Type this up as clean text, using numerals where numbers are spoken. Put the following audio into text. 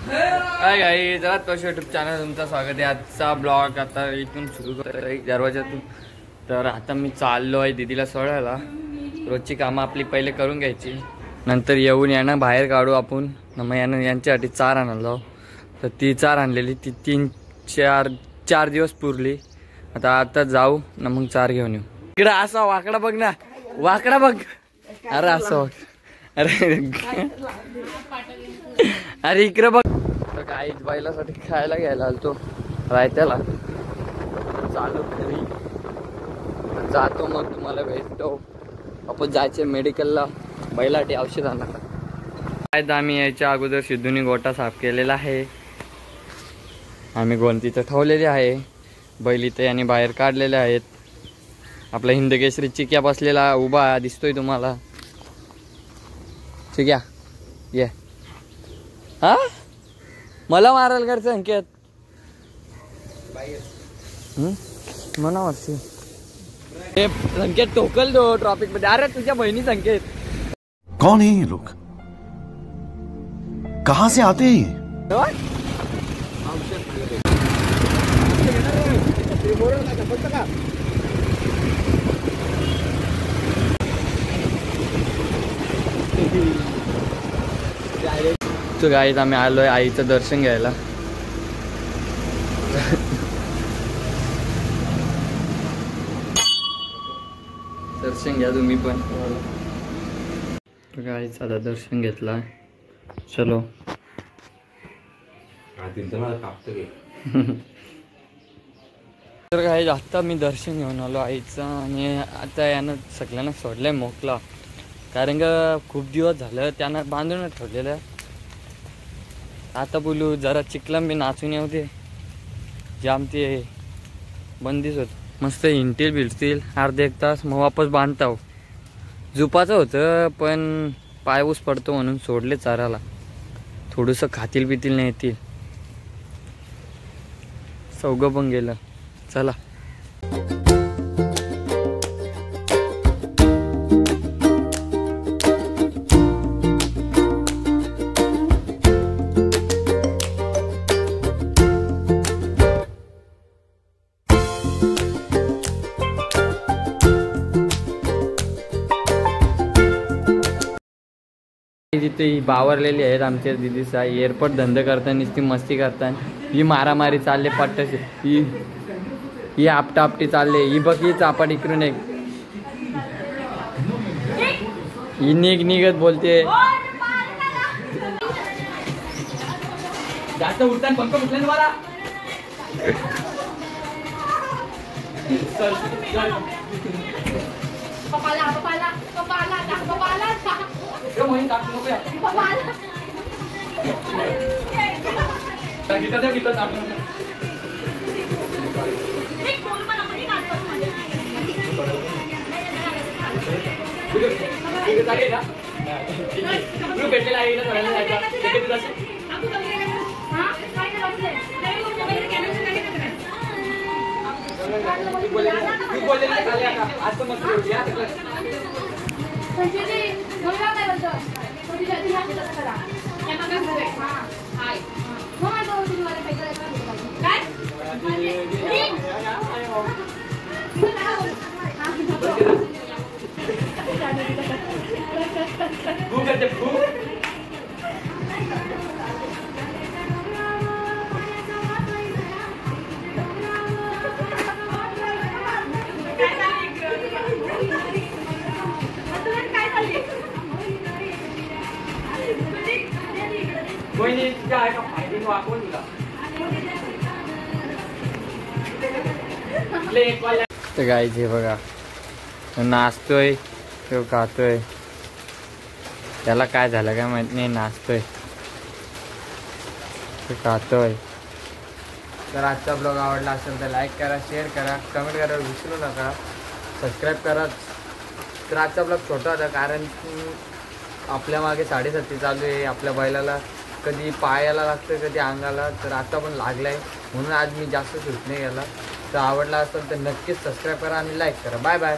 काय काही जरा तोच यूट्यूब चॅनल तुमचं स्वागत आहे। आजचा ब्लॉग आता इथून सुरू करतो आहे दरवाजातून। तर आता मी चाललो आहे दीदीला सोडायला। रोजची कामं आपली पहिले करून घ्यायची, नंतर येऊन यांना बाहेर काढू आपण। मग यांच्यासाठी चार आणायला, तर ती चार आणलेली ती 3-4 दिवस पुरली। आता जाऊ ना मग चार घेऊन येऊ। इकडे असा वाकडा बघ ना, वाकडा बघ। अरे असं अरे इकडे बघ। तर काही बैलासाठी खायला घ्यायला आलतो रायत्याला, चालू घरी जातो मग तुम्हाला भेटतो। आपण जायचे मेडिकलला बैलासाठी औषध आणायला। काय आम्ही यायच्या अगोदर सिद्धूनी गोटा साफ केलेला आहे। आम्ही गोंतीचं ठेवलेले आहे, बैल इथे यांनी बाहेर काढलेले आहेत। आपला हिंदकेसरी चिक्या बसलेला उभा दिसतोय तुम्हाला। चिक्या ये हा मला मारायला करते संकेत म्हणा वर्षी संकेत टोकल दो ट्रॉफिक मध्ये। अरे तुझ्या बहिणी संकेत कौन है ये लोग, कहां से आते हैं? तो गाईत आम्ही आलोय आईचं दर्शन घ्यायला। दर्शन घ्या तुम्ही पण। गाईचं आता दर्शन घेतला, चलो। तर गाईज आता मी दर्शन घेऊन आलो आईचं, आणि आता यानं सगळ्यांना सोडलंय मोकला, कारण का खूप दिवस झालं त्यानं बांधूनच ठेवलेलं। आता बोलू जरा चिखलम बी नाचून येऊ दे, जाम ते बंदीच होत। मस्त हिंडतील भिडतील अर्धे 1 तास, मग वापस बांधताव। झुपाचं होतं पण पायऊस पडतो म्हणून सोडले चाराला, थोडंसं खातील पितील नाही येतील। चौघं पण गेलं, चला। तिथे ही बावरलेली आहेत आमच्या दिदीचा एअरपोर्ट धंदे करताना ती मस्ती करताना ही मारामारी चालले पट्टाची, ही आपटापटी चालले। ही बघ ही चापाट इकडून एक ही निघत बोलते। जास्त उठताना पंख उठले ना मला। पपाला पपाला पपाला पपाला मोहिन टाक नको या पपाला गीता टाक एक बोल मला नाही काढतो माझे ठीक आहे ना तू भेटलेला आहे ना सगळ्यांना जायचा ठीक आहे तू हां काय करायचं नाही मोबाईल कॅमेरा तू बोलले खाली आता आज तर मस्त या संजय जी बोला काय बोलतो थोडी जल्दी या करा या मग काय हां हाय मग आता तुम्ही मला पैसे काय तर गाईज हे बघा नाचतोय तो खातोय, त्याला काय झालं काय माहित नाही, नाचतोय तो खातोय। तर आजचा ब्लॉग आवडला असेल तर लाईक करा, शेअर करा, कमेंट करायला विसरू नका, सबस्क्राईब करा। तर आजचा ब्लॉग छोटा होता कारण आपल्या मागे 7:30 चालू आहे। आपल्या बैलाला कधी पायाला लागतं कधी अंगाला, तर आता पण लागलाय म्हणून आज मी जास्त शूट नाही केला। तर आवडला असेल तर नक्कीच सबस्क्राईब करा आणि लाईक करा। Bye bye.